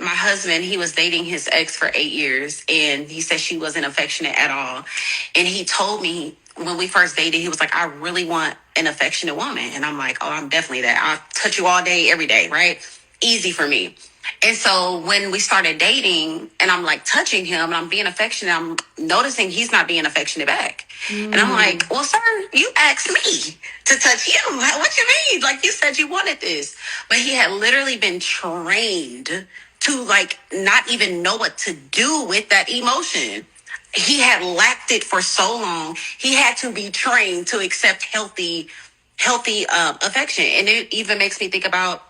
my husband, he was dating his ex for 8 years, and he said she wasn't affectionate at all. And he told me when we first dated, he was like, I really want an affectionate woman. And I'm like, oh, I'm definitely that. I'll touch you all day, every day, right? Easy for me. And so when we started dating and I'm like touching him and I'm being affectionate, I'm noticing he's not being affectionate back. And I'm like, well, sir, you asked me to touch you. What you mean? Like, you said you wanted this. But he had literally been trained to like not even know what to do with that emotion. He had lacked it for so long. He had to be trained to accept healthy affection. And it even makes me think about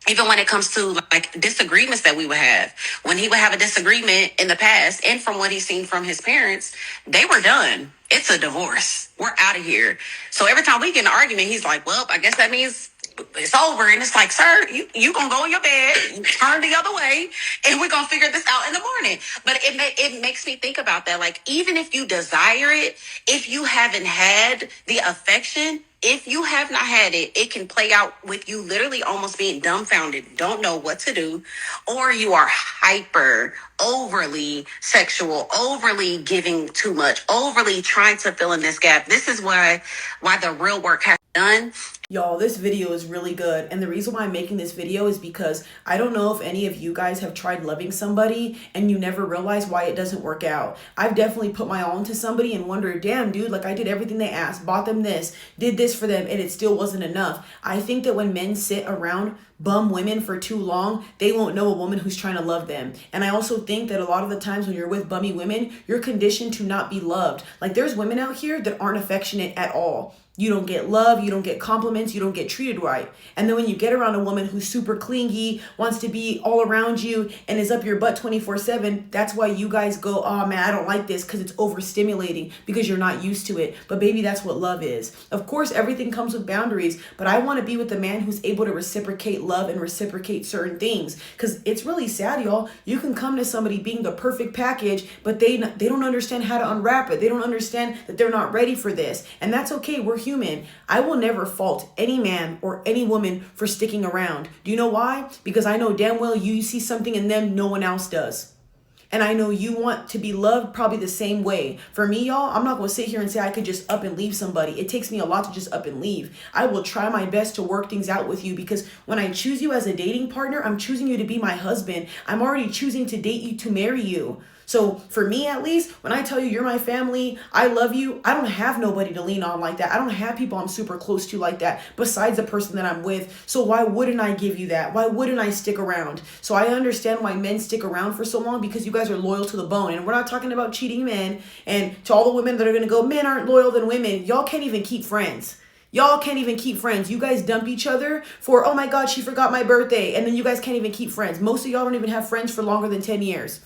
even when it comes to like disagreements that we would have. When he would have a disagreement in the past, and from what he's seen from his parents, they were done. It's a divorce. We're out of here. So every time we get in an argument, he's like, well, I guess that means it's over. And it's like, sir, you gonna go in your bed, turn the other way, and we're gonna figure this out in the morning. But it makes me think about that. Like, even if you desire it, if you haven't had the affection, if you have not had it, it can play out with you literally almost being dumbfounded, don't know what to do, or you are hyper, overly sexual, overly giving too much, overly trying to fill in this gap. This is why the real work has done. Y'all, this video is really good. And the reason why I'm making this video is because I don't know if any of you guys have tried loving somebody and you never realize why it doesn't work out. I've definitely put my all into somebody and wondered, damn, dude, like I did everything they asked, bought them this, did this for them, and it still wasn't enough. I think that when men sit around bum women for too long, they won't know a woman who's trying to love them. And I also think that a lot of the times when you're with bummy women, you're conditioned to not be loved. Like, there's women out here that aren't affectionate at all. You don't get love, you don't get compliments, you don't get treated right. And then when you get around a woman who's super clingy, wants to be all around you, and is up your butt 24/7, that's why you guys go, oh man, I don't like this, because it's overstimulating, because you're not used to it. But baby, that's what love is. Of course, everything comes with boundaries, but I want to be with a man who's able to reciprocate love and reciprocate certain things. Because it's really sad, y'all. You can come to somebody being the perfect package, but they don't understand how to unwrap it. They don't understand that they're not ready for this. And that's okay. We're human. I will never fault any man or any woman for sticking around. Do you know why? Because I know damn well you see something in them no one else does. And I know you want to be loved probably the same way. For me, y'all, I'm not going to sit here and say I could just up and leave somebody. It takes me a lot to just up and leave. I will try my best to work things out with you, because when I choose you as a dating partner, I'm choosing you to be my husband. I'm already choosing to date you, to marry you. So for me, at least, when I tell you you're my family, I love you, I don't have nobody to lean on like that. I don't have people I'm super close to like that besides the person that I'm with. So why wouldn't I give you that? Why wouldn't I stick around? So I understand why men stick around for so long, because you guys are loyal to the bone. And we're not talking about cheating men. And to all the women that are going to go, men aren't loyal than women, y'all can't even keep friends. Y'all can't even keep friends. You guys dump each other for, oh my God, she forgot my birthday. And then you guys can't even keep friends. Most of y'all don't even have friends for longer than 10 years.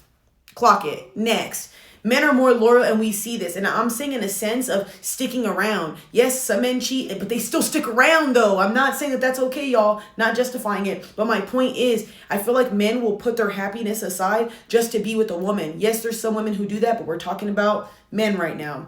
Clock it. Next. Men are more loyal, and we see this. And I'm saying in a sense of sticking around. Yes, some men cheat, but they still stick around though. I'm not saying that that's okay, y'all. Not justifying it. But my point is, I feel like men will put their happiness aside just to be with a woman. Yes, there's some women who do that, but we're talking about men right now.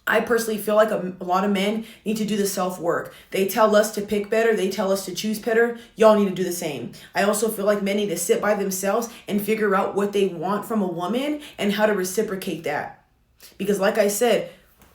I personally feel like a lot of men need to do the self-work. They tell us to pick better. They tell us to choose better. Y'all need to do the same. I also feel like men need to sit by themselves and figure out what they want from a woman and how to reciprocate that. Because like I said,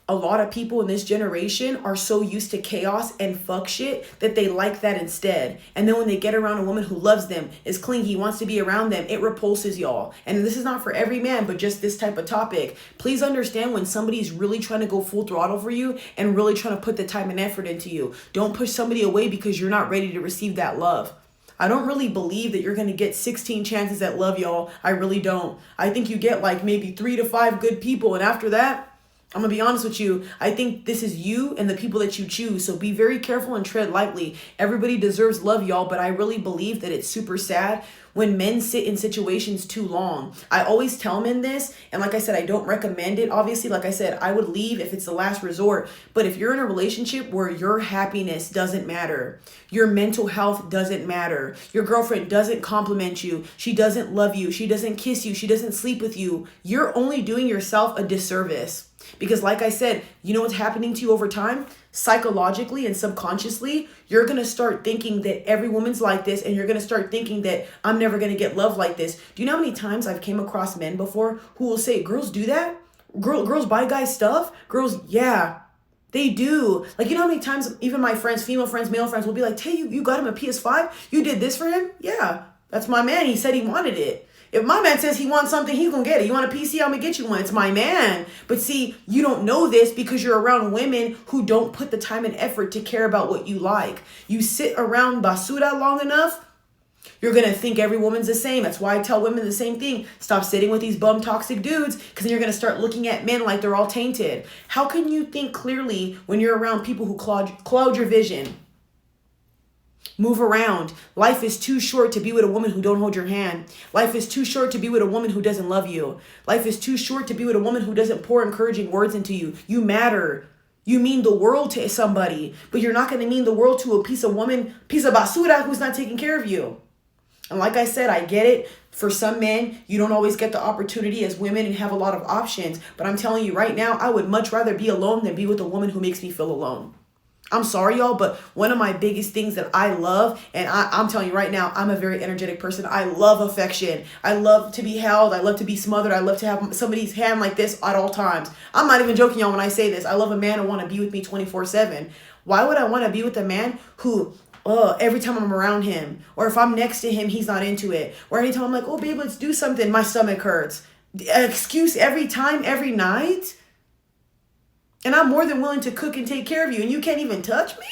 a lot of people in this generation are so used to chaos and fuck shit that they like that instead. And then when they get around a woman who loves them, is clingy, wants to be around them, it repulses y'all. And this is not for every man, but just this type of topic. Please understand when somebody's really trying to go full throttle for you and really trying to put the time and effort into you. Don't push somebody away because you're not ready to receive that love. I don't really believe that you're going to get 16 chances at love, y'all. I really don't. I think you get like maybe 3 to 5 good people. And after that, I'm going to be honest with you. I think this is you and the people that you choose. So be very careful and tread lightly. Everybody deserves love, y'all. But I really believe that it's super sad when men sit in situations too long. I always tell men this. And like I said, I don't recommend it. Obviously, like I said, I would leave if it's the last resort. But if you're in a relationship where your happiness doesn't matter, your mental health doesn't matter, your girlfriend doesn't compliment you, she doesn't love you, she doesn't kiss you, she doesn't sleep with you, you're only doing yourself a disservice. Because like I said, you know what's happening to you over time? Psychologically and subconsciously, you're going to start thinking that every woman's like this, and you're going to start thinking that I'm never going to get love like this. Do you know how many times I've came across men before who will say, girls do that? Girls buy guys stuff? Girls, yeah, they do. Like, you know how many times even my friends, female friends, male friends will be like, hey, you got him a PS5? You did this for him? Yeah, that's my man. He said he wanted it. If my man says he wants something, he's going to get it. You want a PC? I'm going to get you one. It's my man. But see, you don't know this because you're around women who don't put the time and effort to care about what you like. You sit around basura long enough, you're going to think every woman's the same. That's why I tell women the same thing. Stop sitting with these bum toxic dudes, because then you're going to start looking at men like they're all tainted. How can you think clearly when you're around people who cloud your vision? Move around. Life is too short to be with a woman who don't hold your hand. Life is too short to be with a woman who doesn't love you. Life is too short to be with a woman who doesn't pour encouraging words into you. You matter. You mean the world to somebody, but you're not going to mean the world to a piece of basura who's not taking care of you. And like I said, I get it. For some men, you don't always get the opportunity as women and have a lot of options. But I'm telling you right now, I would much rather be alone than be with a woman who makes me feel alone. I'm sorry, y'all, but one of my biggest things that I love, and I'm telling you right now, I'm a very energetic person. I love affection. I love to be held. I love to be smothered. I love to have somebody's hand like this at all times. I'm not even joking, y'all, when I say this. I love a man who want to be with me 24/7. Why would I want to be with a man who, every time I'm around him, or if I'm next to him, he's not into it, or anytime I'm like, oh, babe, let's do something, my stomach hurts. Excuse every time, every night? And I'm more than willing to cook and take care of you, and you can't even touch me?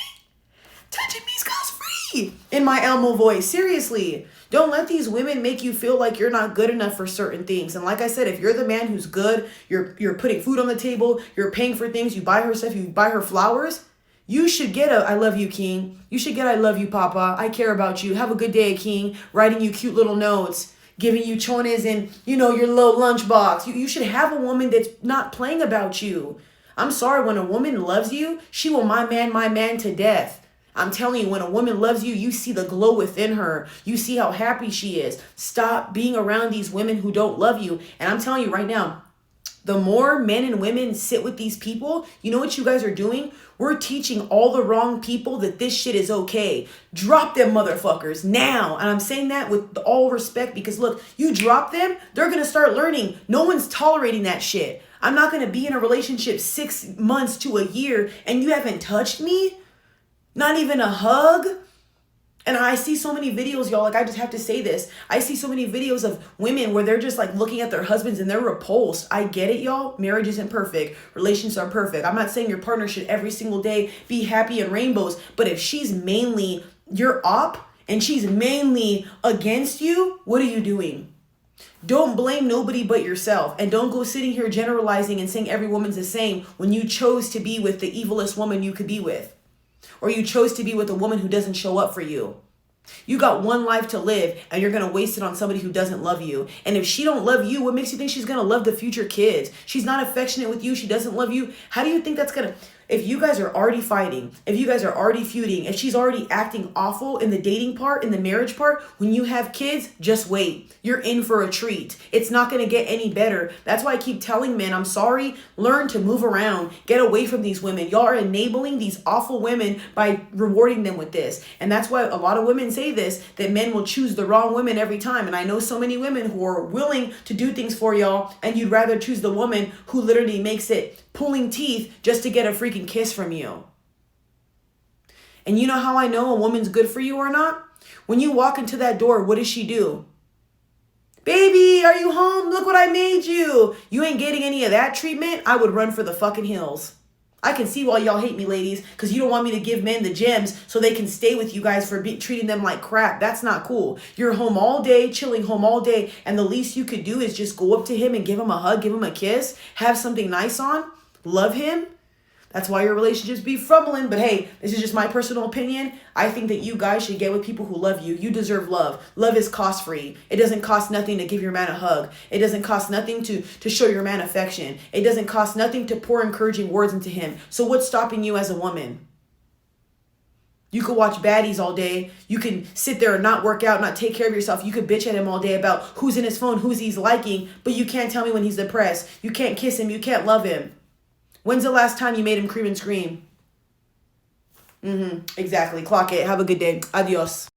Touching me is cost-free. In my Elmo voice, seriously. Don't let these women make you feel like you're not good enough for certain things. And like I said, if you're the man who's good, you're putting food on the table, you're paying for things, you buy her stuff, you buy her flowers, you should get a I love you, King. You should get I love you, Papa. I care about you. Have a good day, King. Writing you cute little notes, giving you chones in, your little lunchbox. You should have a woman that's not playing about you. I'm sorry, when a woman loves you, she will my man to death. I'm telling you, when a woman loves you, you see the glow within her. You see how happy she is. Stop being around these women who don't love you. And I'm telling you right now, the more men and women sit with these people, you know what you guys are doing? We're teaching all the wrong people that this shit is okay. Drop them motherfuckers now. And I'm saying that with all respect because look, you drop them, they're going to start learning. No one's tolerating that shit. I'm not going to be in a relationship 6 months to a year and you haven't touched me. Not even a hug. And I see so many videos, y'all, like I just have to say this. I see so many videos of women where they're just like looking at their husbands and they're repulsed. I get it, y'all. Marriage isn't perfect. Relationships are perfect. I'm not saying your partner should every single day be happy and rainbows. But if she's mainly your op and she's mainly against you, what are you doing? Don't blame nobody but yourself. And don't go sitting here generalizing and saying every woman's the same when you chose to be with the evilest woman you could be with. Or you chose to be with a woman who doesn't show up for you. You got one life to live and you're going to waste it on somebody who doesn't love you. And if she don't love you, what makes you think she's going to love the future kids? She's not affectionate with you. She doesn't love you. How do you think that's going to... If you guys are already fighting, if you guys are already feuding, if she's already acting awful in the dating part, in the marriage part, when you have kids, just wait. You're in for a treat. It's not going to get any better. That's why I keep telling men, I'm sorry, learn to move around. Get away from these women. Y'all are enabling these awful women by rewarding them with this. And that's why a lot of women say this, that men will choose the wrong women every time. And I know so many women who are willing to do things for y'all, and you'd rather choose the woman who literally makes it pulling teeth just to get a freaking kiss from you. And you know how I know a woman's good for you or not? When you walk into that door, what does she do? Baby, are you home? Look what I made you. You ain't getting any of that treatment? I would run for the fucking hills. I can see why y'all hate me, ladies, because you don't want me to give men the gems so they can stay with you guys for treating them like crap. That's not cool. You're home all day, chilling home all day, and the least you could do is just go up to him and give him a hug, give him a kiss, have something nice on. Love him. That's why your relationships be fumbling. But hey, this is just my personal opinion. I think that you guys should get with people who love you. You deserve love. Love is cost free. It doesn't cost nothing to give your man a hug. It doesn't cost nothing to show your man affection. It doesn't cost nothing to pour encouraging words into him. So what's stopping you as a woman? You could watch baddies all day. You can sit there and not work out, not take care of yourself. You could bitch at him all day about who's in his phone, who's he's liking, but you can't tell me when he's depressed. You can't kiss him. You can't love him. When's the last time you made him cream and scream? Exactly. Clock it. Have a good day. Adios.